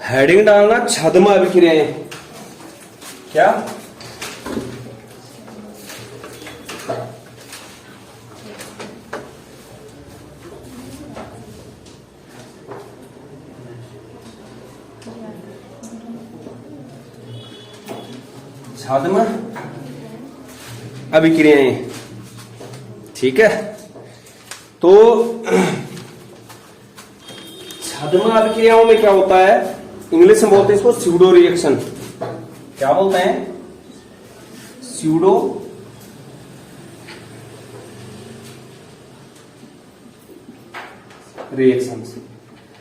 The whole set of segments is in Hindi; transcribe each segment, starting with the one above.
हेडिंग डालना छद्म अभिक्रियाएं। क्या? छद्म अभिक्रियाएं। ठीक है, तो छद्म अभिक्रियाओं में क्या होता है, इंग्लिश में बोलते हैं इसको स्यूडो रिएक्शन। क्या बोलते हैं? Pseudo reactions.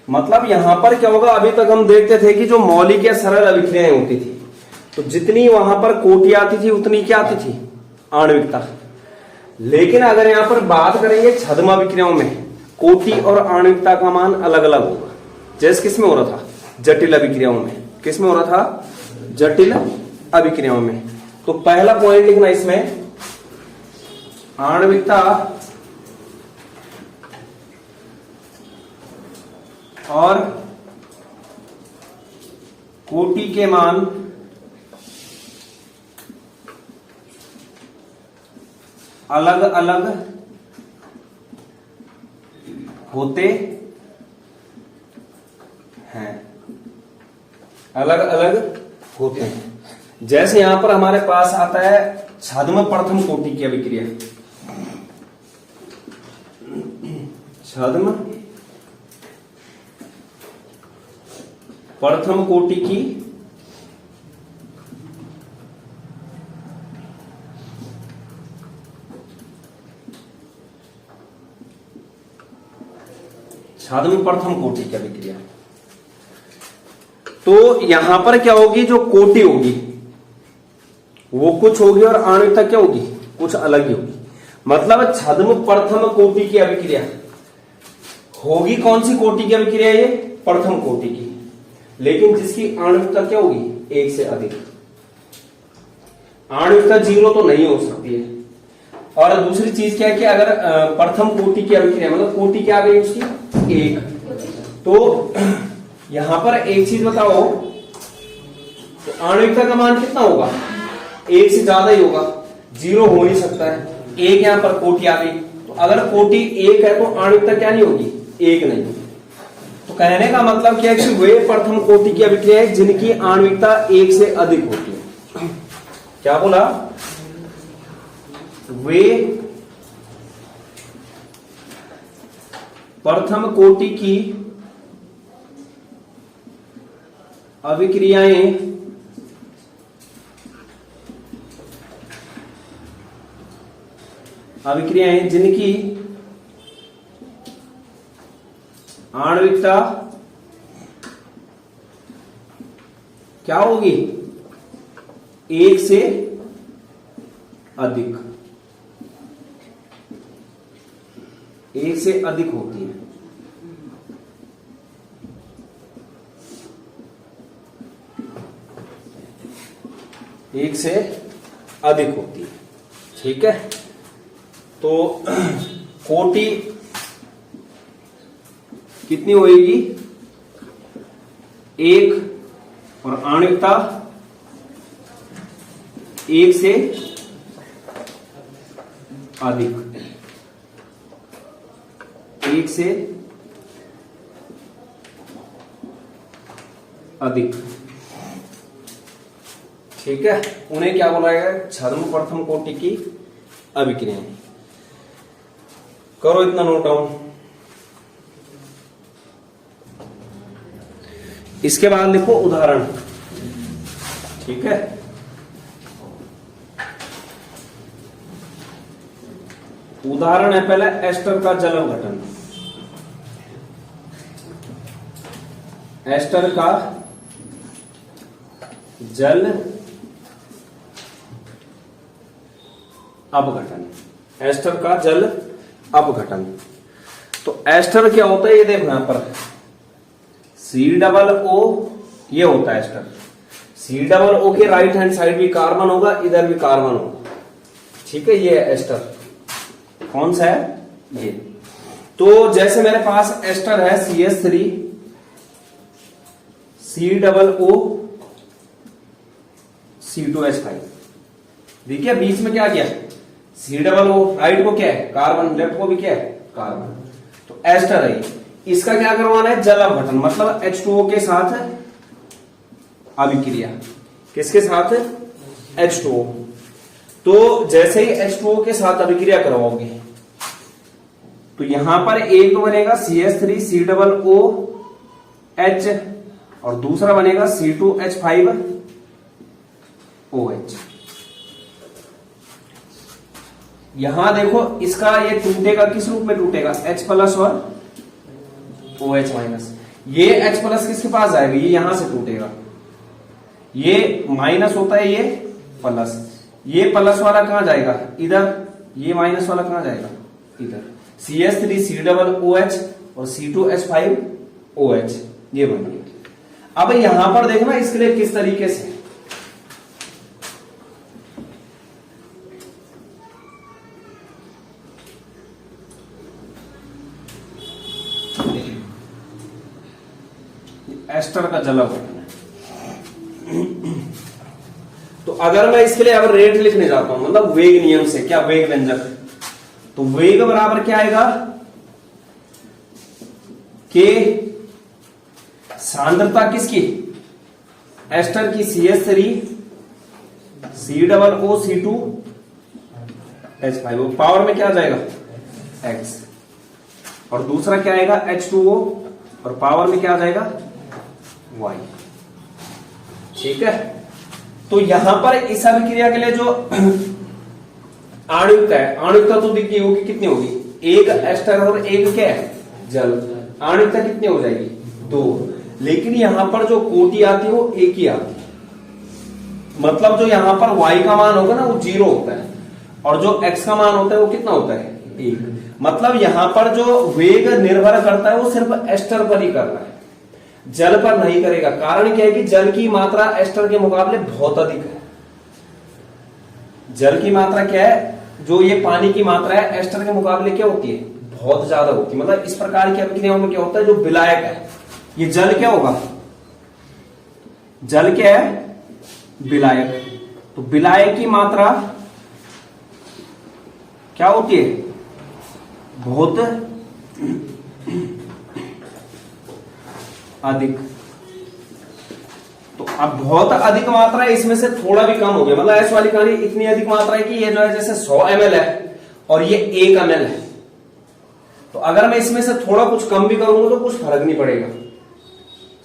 मतलब यहां पर क्या होगा, अभी तक हम देखते थे कि जो मौलिक या सरल अभिक्रियाएं होती थी, तो जितनी वहां पर कोटि आती थी उतनी क्या आती थी, आणविकता। लेकिन अगर यहां पर बात करेंगे छद्म अभिक्रियाओं में, कोटि और आणविकता का मान अलग अलग होगा। जैसे किस में हो रहा था, जटिल अभिक्रियाओं में। किस में हो रहा था? जटिल अभिक्रियाओं में। तो पहला पॉइंट लिखना इसमें, आणविकता और कोटि के मान अलग अलग होते हैं, अलग अलग होते हैं। जैसे यहां पर हमारे पास आता है छद्म प्रथम कोटि की अभिक्रिया, छद्म प्रथम कोटि की छद्म प्रथम कोटि की अभिक्रिया। तो यहां पर क्या होगी, जो कोटि होगी वो कुछ होगी और आणविकता क्या होगी, कुछ अलग ही होगी। मतलब छद्म प्रथम कोटि की अभिक्रिया होगी, कौन सी कोटि की अभिक्रिया? ये प्रथम कोटि की, लेकिन जिसकी आणविकता क्या होगी, एक से अधिक। आणविकता 0 तो नहीं हो सकती है। और दूसरी चीज क्या है कि अगर प्रथम कोटि की अभिक्रिया, मतलब कोटि क्या आ गई उसकी, एक। तो यहां पर एक चीज बताओ, तो आणविकता का मान कितना होगा, एक से ज्यादा ही होगा, 0 हो नहीं सकता है। एक यहां पर कोटि आ गई, तो अगर कोटि एक है तो आणविकता क्या नहीं होगी, एक नहीं। तो कहने का मतलब क्या है कि वे प्रथम कोटि की अभिक्रिया है जिनकी आणविकता एक से अधिक होती है। क्या बोला? वे प्रथम कोटि की अभिक्रियाएं जिनकी आणविकता क्या होगी, एक से अधिक, एक से अधिक होती है। एक से अधिक होती है। ठीक है, तो कोटि कितनी होगी, एक, और आणविकता एक से अधिक, एक से अधिक। ठीक है, उन्हें क्या बोला गया, छद्म प्रथम कोटि की अभिक्रियाएं। करो इतना नोट डाउन। इसके बाद लिखो उदाहरण। ठीक है, उदाहरण है पहला एस्टर का जल अपघटन। एस्टर का जल अपघटन, एस्टर का जल अपघटन। तो एस्टर क्या होता है, ये देखो यहां पर C+O ये होता है एस्टर। C+O के राइट हैंड साइड भी कार्बन होगा, इधर भी कार्बन होगा। ठीक है, ये है एस्टर। कौन सा है ये? तो जैसे मेरे पास एस्टर है CH3 C+O देखिए बीच में क्या किया, C+O, राइट को क्या है कार्बन, लेफ्ट को भी क्या है कार्बन, तो एस्टर है। इसका क्या करवाना है, जल अपघटन, मतलब H2O के साथ अभिक्रिया, किसके साथ, H2O। तो जैसे ही H2O के साथ अभिक्रिया करवाओगे तो यहां पर एक तो बनेगा CH3COOH और दूसरा बनेगा C2H5OH। यहां देखो इसका ये टूटेगा, किस रूप में टूटेगा, H+ और OH-। ये H+ किसके पास जाएगा, ये यहां से टूटेगा, ये माइनस होता है, ये प्लस, ये प्लस वाला कहां जाएगा इधर, ये माइनस वाला कहां जाएगा इधर, CH3COOH और C2H5OH ये बन गया। अब यहां पर देखना इसके लिए किस तरीके से, एस्टर का जल अपघटन है। तो अगर मैं इसके लिए अगर रेट लिखने जाता हूं, मतलब वेग नियम से, क्या वेग व्यंजक, तो वेग बराबर क्या आएगा, के सांद्रता किसकी, एस्टर की CH3COO2H5, पावर में क्या जाएगा x, और दूसरा क्या आएगा H2O और पावर में क्या आ जाएगा y। ठीक है, तो यहां पर इस अभिक्रिया के लिए जो आणुकता है, आणुकता तो दिखी होगी, कितनी होगी, एक एस्टर और एक क्या है जल, आणुकता कितनी हो जाएगी 2, लेकिन यहां पर जो कोटि आती है वो एक ही आती है, मतलब जो यहां पर y का मान होगा ना वो 0 होता है और जो x का मान होता है वो कितना होता है 1, मतलब यहां पर जो वेग निर्भर करता है वो सिर्फ एस्टर पर ही कर रहा है, जल पर नहीं करेगा। कारण क्या है कि जल की मात्रा एस्टर के मुकाबले बहुत अधिक है। जल की मात्रा क्या है, जो ये पानी की मात्रा है एस्टर के मुकाबले क्या होती है, बहुत ज्यादा होती है। मतलब इस प्रकार की अभिक्रियाओं में क्या होता है, जो विलायक है, ये जल क्या होगा, जल क्या है विलायक, तो विलायक की मात्रा क्या होती है, बहुत अधिक। तो अब बहुत अधिक मात्रा है, इसमें से थोड़ा भी कम हो गया, मतलब ऐसी वाली कहानी इतनी अधिक मात्रा है कि ये जो है जैसे 100 ml है और ये 1 ml है, तो अगर मैं इसमें से थोड़ा कुछ कम भी करूंगा तो कुछ फर्क नहीं पड़ेगा।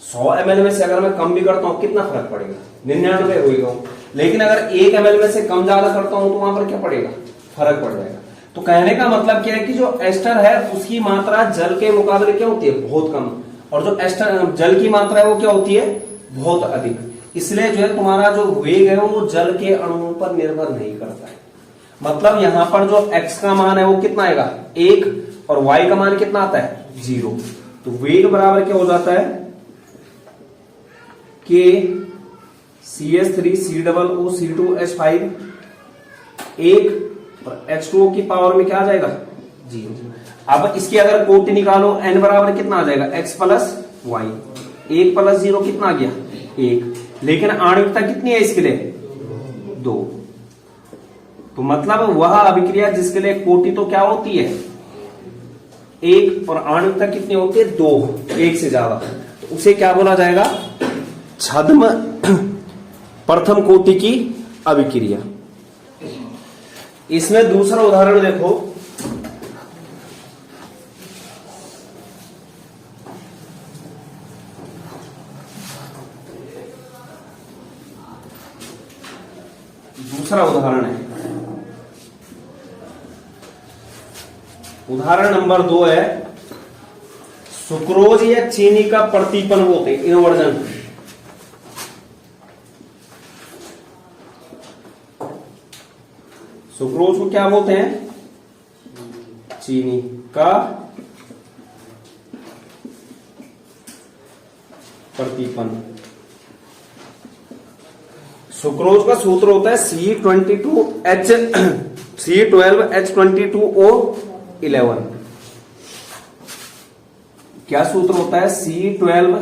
100 ml में से अगर मैं कम भी करता हूं कितना फर्क पड़ेगा, 99 होगा। लेकिन अगर 1 ml में से कम ज्यादा करता हूं तो वहां पर क्या पड़ेगा, फर्क पड़ जाएगा। तो कहने का मतलब क्या है कि जो एस्टर है उसकी मात्रा जल के मुकाबले क्या होती है, बहुत कम, और जो एस्टर जल की मात्रा है वो क्या होती है, बहुत अधिक। इसलिए जो है तुम्हारा जो वेग है वो जल के अणुओं पर निर्भर नहीं करता है। मतलब यहां पर जो x का मान है वो कितना आएगा 1 और y का मान कितना आता है 0। तो वेग बराबर क्या हो जाता है, के CH3COO2H5 1 और H2O की पावर में क्या आ जाएगा 0। अब इसकी अगर कोटि निकालो, n बराबर कितना आ जाएगा x प्लस y, 1 प्लस 0 कितना आ गया 1, लेकिन आणविकता कितनी है इसके लिए 2। तो मतलब वह अभिक्रिया जिसके लिए कोटि तो क्या होती है 1 और आणविकता कितनी होती है 2, 1 से ज्यादा, तो उसे क्या बोला जाएगा, छद्म प्रथम कोटि की अभिक्रिया। इसमें दूसरा उदाहरण देखो, दूसरा उदाहरण है, उदाहरण नंबर 2 है, सुक्रोज या चीनी का प्रतिपन होते हैं इन्वर्जन। सुक्रोज को क्या बोलते हैं, चीनी का प्रतिपन। सुक्रोज का सूत्र होता है C12H22O11। क्या सूत्र होता है, C12H22O11।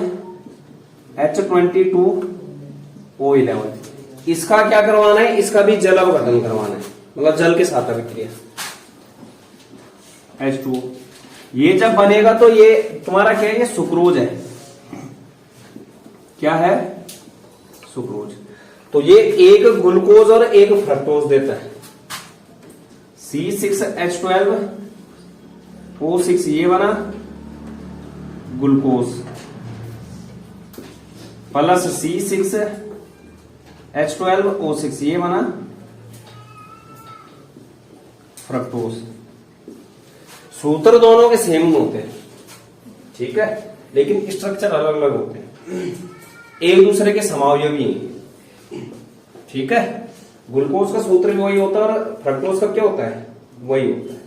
H22O11। इसका क्या करवाना है, इसका भी जल अवघटन करवाना है, मतलब जल के साथ अभिक्रिया H2O। ये जब बनेगा तो ये तुम्हारा क्या है, ये सुक्रोज है। क्या है, सुक्रोज। तो ये एक ग्लूकोज और एक फ्रक्टोज देता है। C6H12O6 ये बना ग्लूकोज प्लस C6H12O6 ये बना फ्रक्टोज। सूत्र दोनों के सेम होते हैं, ठीक है, लेकिन स्ट्रक्चर अलग अलग होते हैं, एक दूसरे के समावयवी हैं, ठीक है। ग्लूकोज का सूत्र भी वही होता है और फ्रक्टोज का क्या होता है, वही होता है,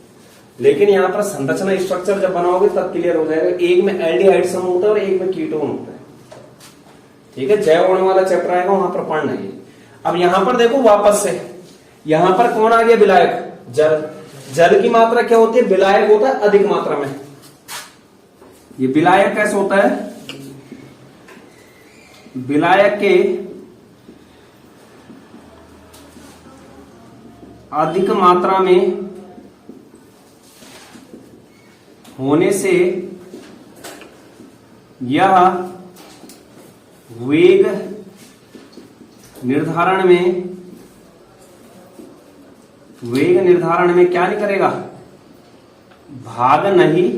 लेकिन यहां पर संरचना स्ट्रक्चर जब बनाओगे तब क्लियर हो जाएगा। एक में एल्डिहाइड समूह होता है और एक में कीटोन होता है, ठीक है। जैव अणु वाला चैप्टर आएगा वहां पर पढ़ना है। अब यहां पर देखो वापस से, यहां पर कौन आ गया, विलायक, जल। जल की मात्रा क्या होती है, विलायक होता है अधिक मात्रा में। ये विलायक कैसे होता है, विलायक के अधिक मात्रा में होने से यह वेग निर्धारण में क्या नहीं करेगा, भाग नहीं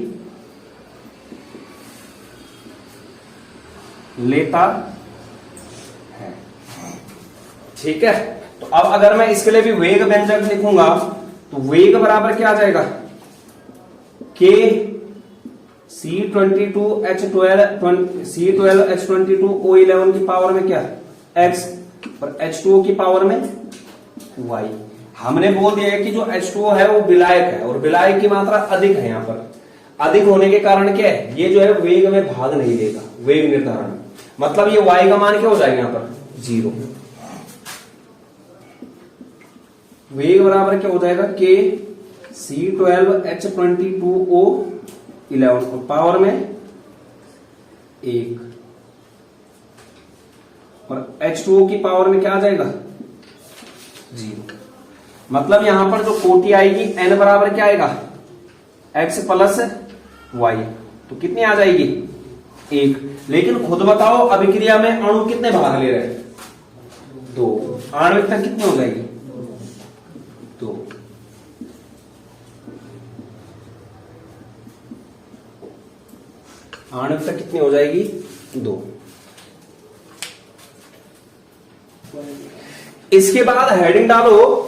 लेता है, ठीक है। तो अब अगर मैं इसके लिए भी वेग व्यंजक लिखूंगा तो वेग बराबर क्या आ जाएगा, K C12H22O11 की पावर में क्या, X, और H2O की पावर में Y। हमने बोल दिया है कि जो H2O है वो विलायक है और विलायक की मात्रा अधिक है। यहां पर अधिक होने के कारण क्या है, ये जो है वेग में भाग नहीं देगा, वेग निर्धारण, मतलब ये Y का मान क्या हो जाएगा, यहां पर 0। वेग बराबर क्या हो जाएगा, K C12H22O11 और पावर में 1, और H2O की पावर में क्या आ जाएगा, 0। मतलब यहां पर जो कोटि आएगी N बराबर क्या आएगा, X प्लस Y, तो कितनी आ जाएगी, 1। लेकिन खुद बताओ अभिक्रिया में अणु कितने भाग ले रहे हैं, 2। आणविकता कितनी हो जाएगी, 2। आणविकता कितनी हो जाएगी, 2। इसके बाद हेडिंग डालो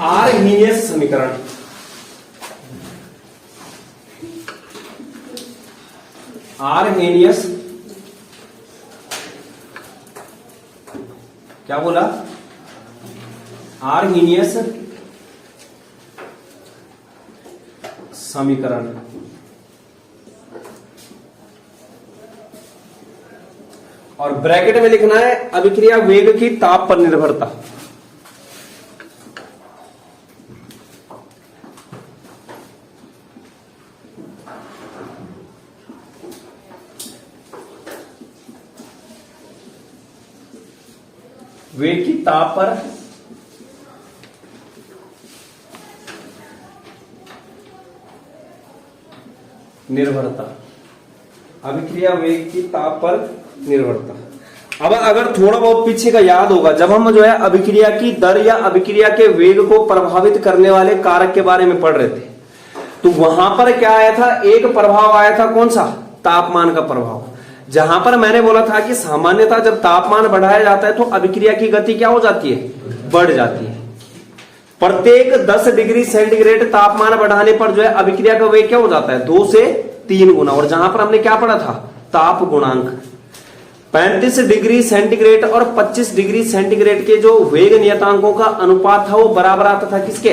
आर्हेनियस समीकरण। आर्हेनियस क्या बोला, आर्हेनियस समीकरण। और ब्रैकेट में लिखना है अभिक्रिया वेग की ताप पर निर्भरता। वेग की ताप पर निर्भरता, अभिक्रिया वेग की ताप पर निर्भरता। अब अगर थोड़ा बहुत पीछे का याद होगा, जब हम जो है अभिक्रिया की दर या अभिक्रिया के वेग को प्रभावित करने वाले कारक के बारे में पढ़ रहे थे, तो वहां पर क्या आया था, एक प्रभाव आया था, कौन सा, तापमान का प्रभाव। जहां पर मैंने बोला था कि सामान्यतः जब तापमान बढ़ाया जाता है तो अभिक्रिया की गति क्या हो जाती है, बढ़ जाती है। प्रत्येक 10 डिग्री सेंटीग्रेड तापमान बढ़ाने पर जो है अभिक्रिया का वेग क्या हो जाता है, 2 से 3 गुना। और जहां पर हमने क्या पढ़ा था, ताप गुणांक। 35 डिग्री सेंटीग्रेड और 25 डिग्री सेंटीग्रेड के जो वेग नियतांकों का अनुपात था वो बराबर आता था किसके,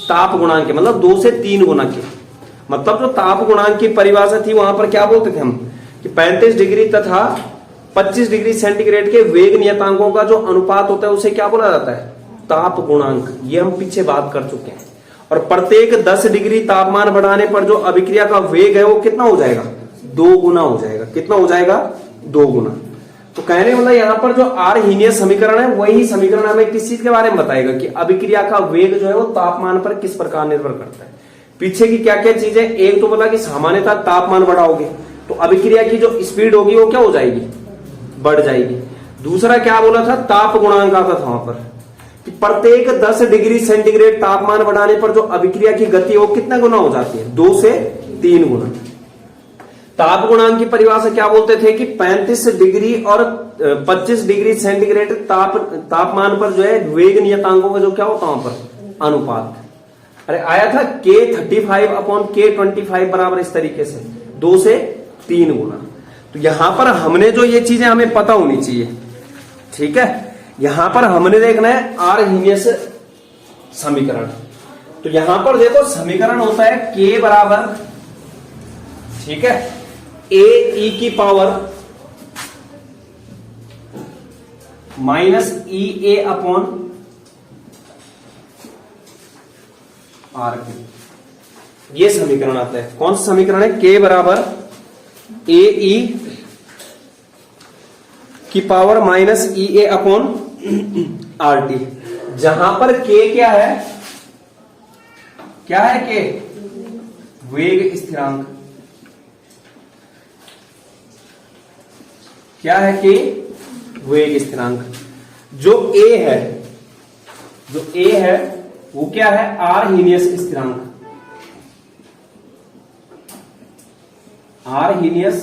ताप गुणांक के, मतलब 2 से 3 गुना के। मतलब जो ताप गुणांक की परिभाषा थी वहां पर क्या बोलते थे हम कि 35 डिग्री तथा 25 डिग्री सेंटीग्रेड के वेग नियतांकों का जो अनुपात होता है उसे क्या बोला जाता है, ताप गुणांक। ये हम पीछे बात कर चुके हैं। और प्रत्येक 10 डिग्री तापमान बढ़ाने पर जो अभिक्रिया का वेग है वो कितना हो जाएगा, 2 गुना हो जाएगा। कितना हो जाएगा, 2 गुना। तो कहने मतलब यहाँ पर जो आर्हीनियस समीकरण है वही समीकरण हमें किस चीज के बारे में बताएगा कि अभिक्रिया का वेग जो है वो तापमान पर किस प्रकार निर्भर करता है। पीछे की क्या क्या चीजें, एक तो बोला कि सामान्यतः तापमान बढ़ाओगे तो अभिक्रिया की जो स्पीड होगी वो क्या हो जाएगी, बढ़ जाएगी। दूसरा क्या बोला था, ताप गुणांक आता था वहां पर कि प्रत्येक 10 डिग्री सेंटीग्रेड तापमान बढ़ाने पर जो अभिक्रिया की गति है वो कितना गुना हो जाती है, 2 से 3 गुना। ताप गुणांक की परिभाषा क्या बोलते थे कि 35 डिग्री और 25 डिग्री सेंटीग्रेड तापमान पर जो है वेग नियतांकों का जो क्या होता है वहां पर अनुपात। अरे आया था K35/K25 बराबर इस तरीके से 2 से 3 गुना। तो यहां पर हमने जो ये चीजें हमें पता होनी चाहिए, ठीक है। यहां पर हमने देखना है आर्हीनियस समीकरण। तो यहां पर देखो समीकरण होता है K बराबर, ठीक है, ए ई की power minus E A upon R के, ये समीकरण आता है। कौन सा समीकरण है, के बराबर ए ई की power minus E A upon R T, जहां पर के क्या है, क्या है के, वेग स्थिरांक। क्या है कि वेग स्थिरांक। जो ए है, जो ए है वो क्या है, आर्हीनियस स्थिरांक। आर्हीनियस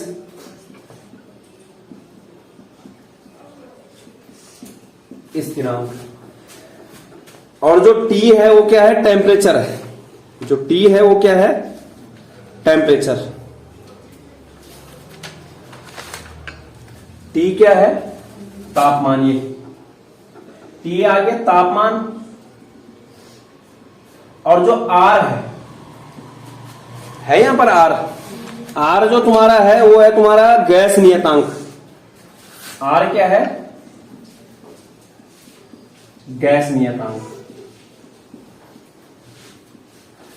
स्थिरांक। और जो टी है वो क्या है, टेम्परेचर है। जो टी है वो क्या है, टेम्परेचर। टी क्या है, तापमान। ये टी आ गया तापमान। और जो आर है यहां पर आर, आर जो तुम्हारा है वो है तुम्हारा गैस नियतांक। आर क्या है, गैस नियतांक,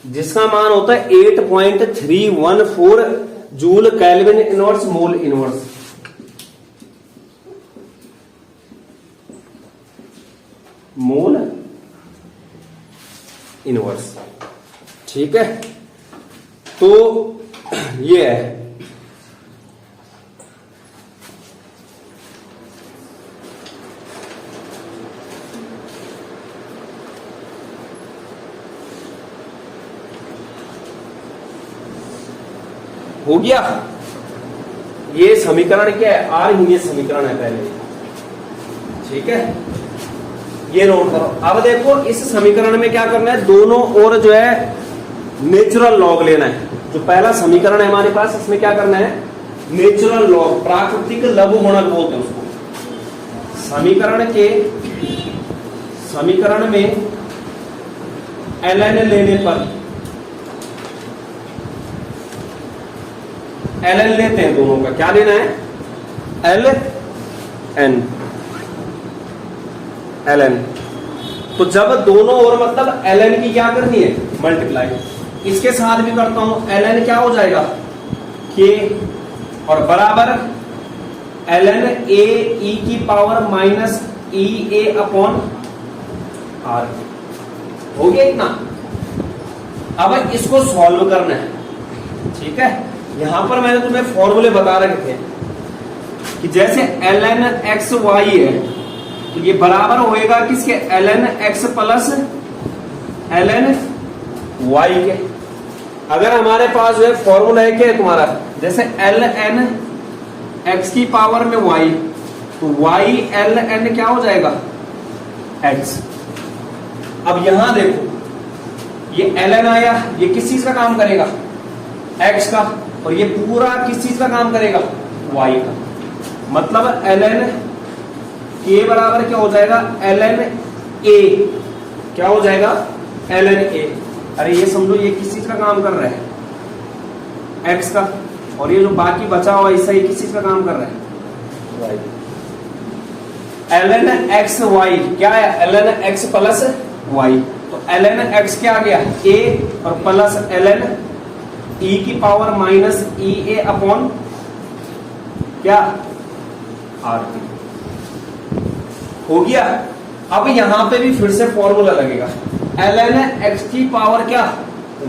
जिसका मान होता है 8.314 joule kelvin inverse mole inverse. Mole inverse, ठीक है। तो ये है। हो गया, ये समीकरण क्या है, आर्हीनियस समीकरण है पहले, ठीक है। ये नोट करो। अब देखो इस समीकरण में क्या करना है, दोनों ओर जो है नेचुरल लॉग लेना है। जो पहला समीकरण है हमारे पास, इसमें क्या करना है, नेचुरल लॉग, प्राकृतिक लघु गुणक बोलते हैं उसको। समीकरण में ln लेने पर, ln लेते हैं दोनों का, क्या लेना है, ln। तो जब दोनों ओर मतलब ln की क्या करनी है, मल्टीप्लाई। इसके साथ भी करता हूं, ln क्या हो जाएगा, k, और बराबर ln a e की power minus E A upon R. हो गया इतना। अब इसको सॉल्व करना है, ठीक है। यहां पर मैंने तुम्हें फॉर्मूले बता रखे थे कि जैसे ln x y है तो ये बराबर होएगा किसके, ln x plus ln y के। अगर हमारे पास जो है फॉर्मूला है क्या तुम्हारा, जैसे ln x की पावर में y, तो y ln क्या हो जाएगा, x। अब यहां देखो ये ln आया, ये किस चीज का काम करेगा, x का, और ये पूरा किस चीज का काम करेगा, y का। मतलब ln k बराबर क्या हो जाएगा, ln a, क्या हो जाएगा, ln a। अरे ये समझो ये किस चीज का काम कर रहा है, x का, और ये जो बाकी बचा हुआ हिस्सा ये किस चीज का काम कर रहा है, y। ln x y क्या है, ln x प्लस y। तो ln x क्या आ गया, a, और प्लस ln e की power minus E A upon क्या, आर टी। हो गया। अब यहां पे भी फिर से फॉर्मूला लगेगा, ln x की पावर क्या,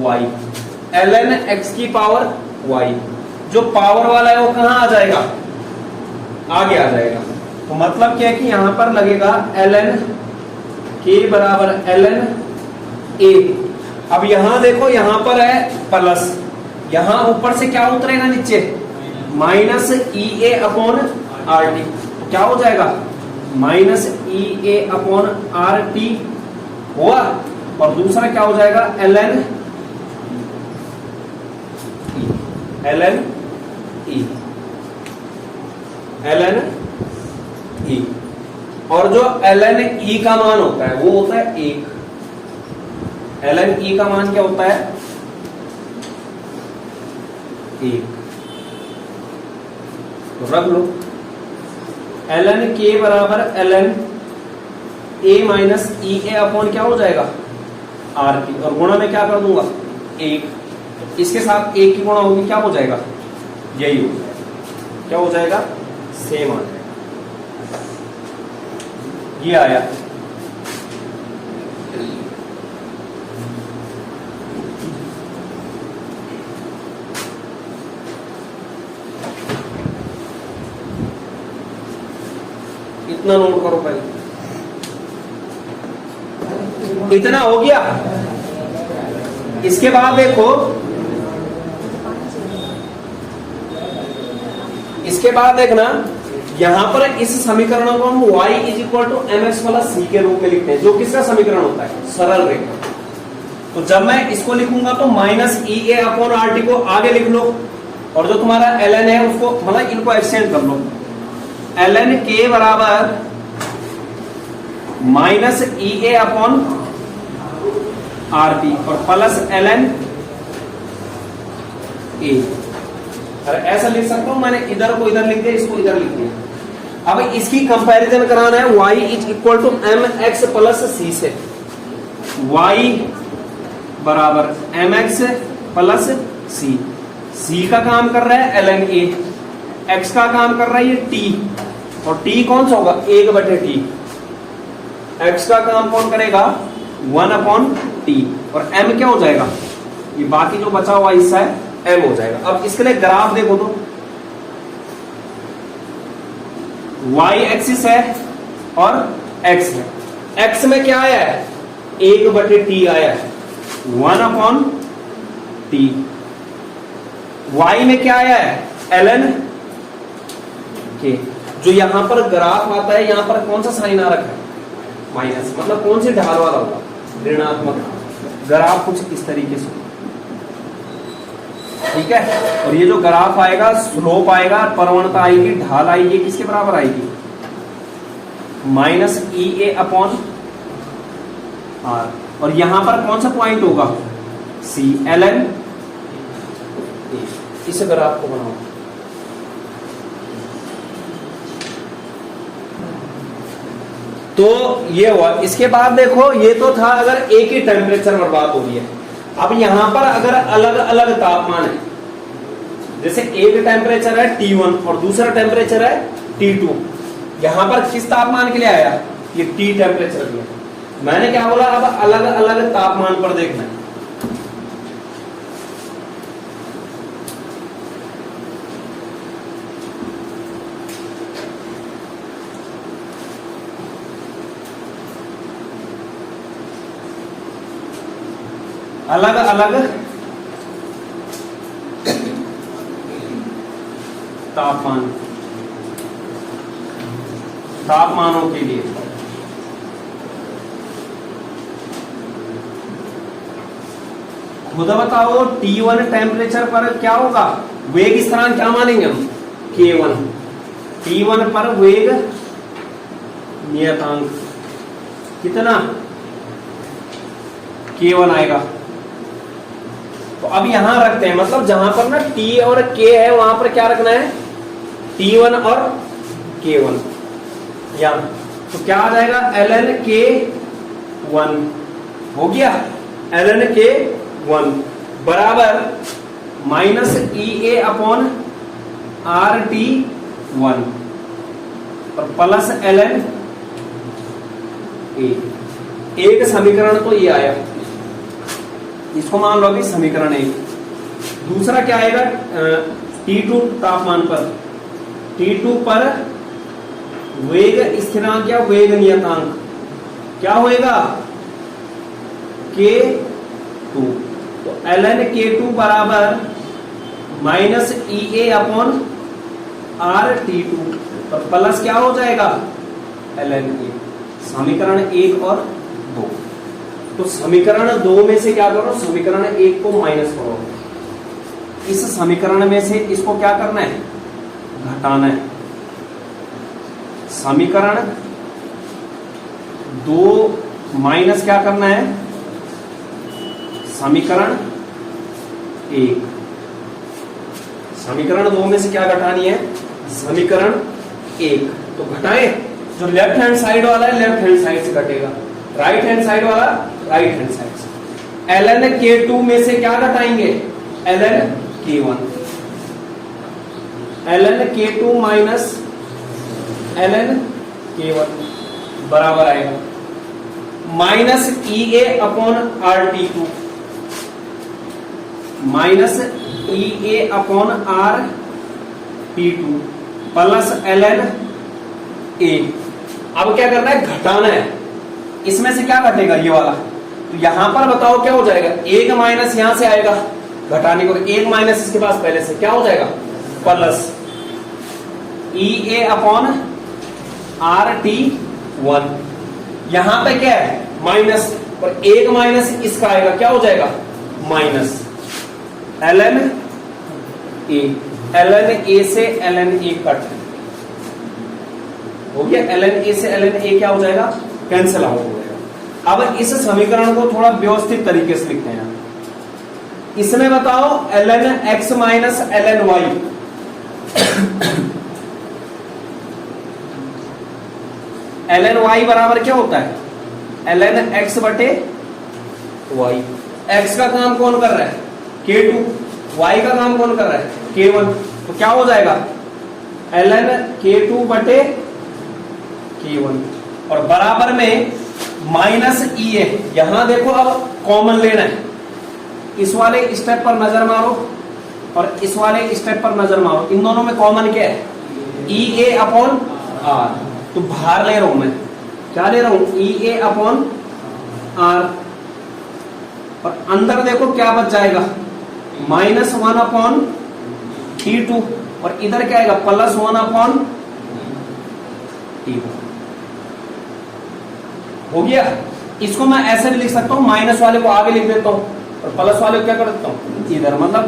y, ln x की पावर y। जो पावर वाला है वो कहां आ जाएगा, आगे आ जाएगा। तो मतलब क्या है कि यहां पर लगेगा ln k बराबर ln a। अब यहां देखो, यहां पर है प्लस, यहां ऊपर से क्या उतरेगा नीचे, minus E A upon R T. क्या हो जाएगा, minus E A upon R T हुआ। और दूसरा क्या हो जाएगा, ln e, ln e। और जो ln e का मान होता है वो होता है 1। ln e का मान क्या होता है, 1। तो रख लो, ln k बराबर ln a minus E A upon क्या हो जाएगा, आर टी। और गुणा में क्या कर दूंगा, 1। इसके साथ 1 की गुणा होगी, क्या हो जाएगा, यही हो जाएगा। क्या हो जाएगा, सेम आ जाएगा। ये आया। इतना नोट करो पहले, इतना हो गया। इसके बाद देखो, इसके बाद देखना, यहां पर इस समीकरण को हम y is equal to M X plus C के रूप में लिखते हैं, जो किसका समीकरण होता है, सरल रेखा। तो जब मैं इसको लिखूंगा तो minus E A upon R T को आगे लिख लो, और जो तुम्हारा ln है उसको, मतलब इनको एक्सचेंज कर लो। ln k बराबर minus E A upon R T और प्लस ln ए। अरे ऐसा लिख सकता हूं, मैंने इधर को इधर लिख दिया, इसको इधर लिख दिया। अब इसकी कंपैरिजन कराना है y is equal to M X plus C से। y बराबर M X plus C. C का काम कर रहा है ln a, x का काम कर रहा है ये t, और t कौन सा होगा, 1/t। x का काम कौन करेगा, 1/t, और m क्या हो जाएगा, ये बाकी जो बचा हुआ हिस्सा है m हो जाएगा। अब इसके लिए ग्राफ देखो तो, y एक्सिस है और x है। x में क्या आया है, 1/t आया है, 1/t। y में क्या आया है, ln k। जो यहां पर ग्राफ आता है, यहां पर कौन सा साइन आ रखा है, माइनस, मतलब कौन सी ढाल वाला होगा, ऋणात्मक। ग्राफ कुछ इस तरीके से, ठीक है। और ये जो ग्राफ आएगा, स्लोप आएगा, प्रवणता आएगी, ढाल आएगी, किसके बराबर आएगी, minus E A upon R. और यहां पर कौन सा पॉइंट होगा, सी, ln ए। इस ग्राफ को बनाओ। तो ये हुआ। इसके बाद देखो, ये तो था अगर एक ही टेम्परेचर पर बात हो रही है। अब यहां पर अगर अलग अलग तापमान है, जैसे एक टेम्परेचर है T1 और दूसरा टेम्परेचर है T2, यहां पर किस तापमान के लिए आया, ये T टेम्परेचर के लिए। मैंने क्या बोला, अब अलग अलग तापमान पर देखना है। अलग अलग तापमानों के लिए खुद बताओ, T1 टेम्परेचर पर क्या होगा, वेग स्थिरांक क्या मानेंगे हम, K1। T1 पर वेग नियतांक कितना, K1 आएगा। तो अब यहां रखते हैं, मतलब जहां पर ना T और K है, वहां पर क्या रखना है, T1 और K1। यहां तो क्या आ जाएगा, ln K1 हो गया, ln K1 बराबर minus E A upon RT1। और प्लस ln ए। एक समीकरण तो ये आया, इसको मान लो अभी समीकरण एक। दूसरा क्या आएगा, T2 तापमान पर, T2 पर वेग स्थिरांक या वेग नियतांक क्या होएगा, K2। तो ln K2 बराबर माइनस EA अपॉन RT2 और प्लस क्या हो जाएगा ln A। समीकरण 1 और 2। तो समीकरण 2 में से क्या करो, समीकरण 1 को माइनस करो, इस समीकरण में से इसको क्या करना है, घटाना है। समीकरण 2 माइनस क्या करना है, समीकरण 1। समीकरण 2 में से क्या घटानी है, समीकरण 1। तो घटाएं, जो लेफ्ट हैंड साइड वाला है लेफ्ट हैंड साइड से घटेगा, राइट हैंड साइड वाला राइट हैंड साइड से। ln K2 में से क्या घटाएंगे, ln K1। ln K2 minus ln K1 बराबर आएगा minus EA upon RT2, minus EA upon RT2 plus ln A। अब क्या करना है, घटाना है। इसमें से क्या घटेगा, ये वाला। तो यहां पर बताओ क्या हो जाएगा, एक माइनस यहां से आएगा घटाने को, एक माइनस इसके पास पहले से क्या हो जाएगा, प्लस EA अपॉन RT1। यहां पे क्या है, माइनस, और एक माइनस इसका आएगा, क्या हो जाएगा, minus ln A। ln A से ln A कट हो गया, ln A से ln A क्या हो जाएगा, कैंसिल आउट हो जाएगा। अब इस समीकरण को थोड़ा व्यवस्थित तरीके से लिखते हैं। इसमें बताओ ln x minus ln y, ln y बराबर क्या होता है, ln x बटे y। x का काम कौन कर रहा है, K2, y का काम कौन कर रहा है, K1। तो क्या हो जाएगा, ln K2 बटे K1 और बराबर में माइनस EA। यहां देखो अब कॉमन लेना है, इस वाले स्टेप पर नजर मारो और इस वाले स्टेप पर नजर मारो, इन दोनों में कॉमन क्या है, EA अपॉन R। तो बाहर ले रहा हूं मैं, क्या ले रहा हूं, EA अपॉन R, और अंदर देखो क्या बच जाएगा, माइनस 1 अपॉन T2 और इधर क्या आएगा, प्लस 1 अपॉन T1। हो गया। इसको मैं ऐसे भी लिख सकता हूं, माइनस वाले को आगे लिख देता हूं और प्लस वाले को क्या कर देता हूं इधर, मतलब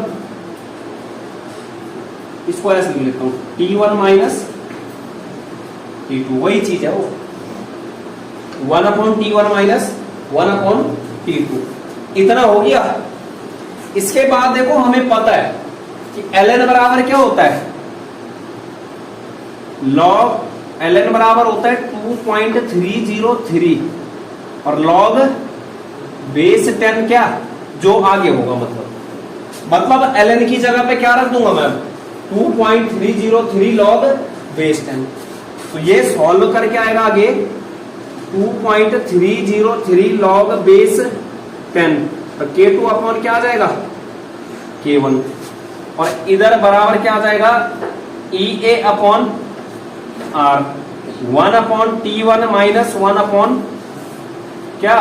इसको ऐसे लिख लेता हूं, T1 माइनस T2, वही चीज है वो, 1 upon T1 minus 1 upon T2। इतना हो गया। इसके बाद देखो हमें पता है कि ln बराबर क्या होता है, लॉग ln बराबर होता है 2.303 और लॉग बेस 10 क्या, जो आगे होगा, मतलब ln की जगह पे क्या रख दूंगा मैं, 2.303 लॉग बेस 10। तो ये सॉल्व करके आएगा आगे 2.303 लॉग बेस 10, तो K2 अपॉन क्या आ जाएगा, K1, और इधर बराबर क्या आ जाएगा, EA upon R, 1 upon T1 minus 1 upon क्या,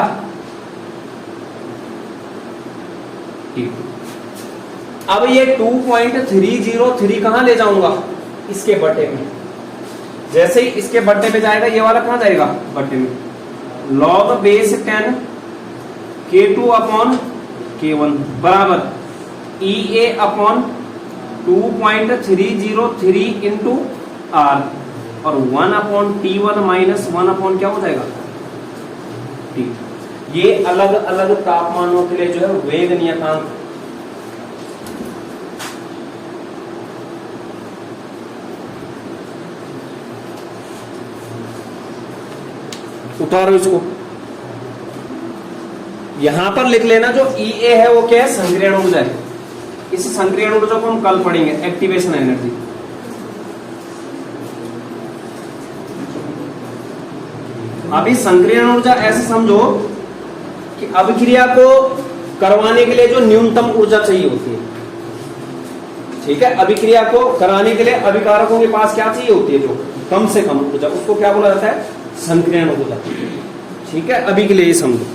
T2। अब ये 2.303 कहां ले जाऊंगा, इसके बटे में। जैसे ही इसके बटे पे जाएगा, ये वाला कहां जाएगा, बटे में, log base 10 K2 upon K1 बराबर EA अपॉन 2.303 इंटू R और 1 अपॉन T1 माइनस 1 अपॉन क्या हो जाएगा, T। ये अलग अलग तापमानों के लिए जो है वेग नियतांक। उतारो इसको, यहां पर लिख लेना जो EA है वो क्या है, संक्रियण ऊर्जा है। इस संक्रियण ऊर्जा को हम कल पढ़ेंगे, एक्टिवेशन एनर्जी। अभी संक्रियण ऊर्जा ऐसे समझो कि अभिक्रिया को करवाने के लिए जो न्यूनतम ऊर्जा चाहिए होती है, ठीक है, अभिक्रिया को कराने के लिए अभिकारकों के पास क्या चाहिए होती है, जो कम से कम ऊर्जा, उसको क्या बोला जाता है, संक्रियण ऊर्जा। ठीक है, अभी के लिए ये समझो।